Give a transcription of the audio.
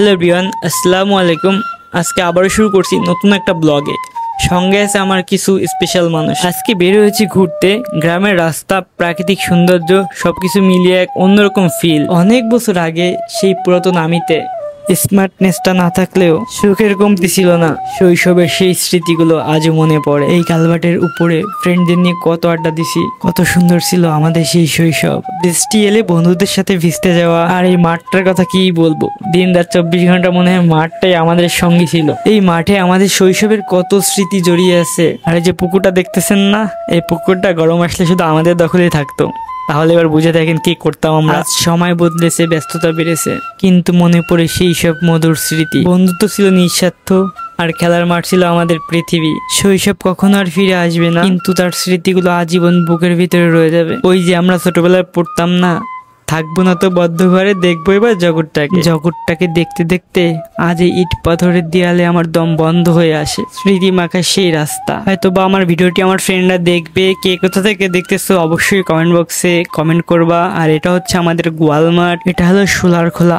Hello everyone, আসসালামু আলাইকুম। আজকে আবারও শুরু করছি নতুন একটা ব্লগে। সঙ্গে আছে আমার কিছু স্পেশাল মানুষ। আজকে বের হয়েছি ঘুরতে। গ্রামের রাস্তা, প্রাকৃতিক সৌন্দর্য সবকিছু মিলিয়ে এক অন্যরকম ফিল। অনেক বছর আগে সেই পুরাতন আমিতে স্মার্টনেসটা না থাকলেও সুখের কমতি ছিল না। শৈশবের সেই স্মৃতিগুলো আজও মনে পড়ে। এই কালভার্টের উপরে ফ্রেন্ডদের নিয়ে কত আড্ডা দিছি, কত সুন্দর ছিল আমাদের সেই শৈশব। বৃষ্টি এলে বন্ধুদের সাথে ভিজতে যাওয়া, আর এই মাঠটার কথা কি বলবো, দিন রাত 24 ঘন্টা মনে হয় মাঠটাই আমাদের সঙ্গী ছিল। এই মাঠে আমাদের শৈশবের কত স্মৃতি জড়িয়ে আছে। আর এই যে পুকুরটা দেখতেছেন না, এই পুকুরটা গরম আসলে শুধু আমাদের দখলেই থাকতো। তাহলে এবার বুঝে দেখেন কি করতাম আমরা। সময় বদলেছে, ব্যস্ততা বেড়েছে, কিন্তু মনে পড়ে সেই সব মধুর স্মৃতি। বন্ধুত্ব ছিল নিঃস্বার্থ, আর খেলার মাঠ ছিল আমাদের পৃথিবী। শৈশব কখনো আর ফিরে আসবে না, কিন্তু তার স্মৃতিগুলো আজীবন বুকের ভিতরে রয়ে যাবে। ওই যে আমরা ছোটবেলায় পড়তাম না, থাকবো না তো বদ্ধ ঘরে, দেখবো এবার জগৎটাকে দেখতে দেখতে আজ এই ইট পাথরের দেয়ালে আমার দম বন্ধ হয়ে আসে। স্মৃতি মাখা সেই রাস্তা। হয়তো বা আমার ভিডিওটি আমার ফ্রেন্ডরা দেখবে। কে কোথা থেকে দেখতেছো অবশ্যই কমেন্ট বক্সে কমেন্ট করবা। আর এটা হচ্ছে আমাদের গোয়াল মাঠ, এটা হলো সোলার খোলা।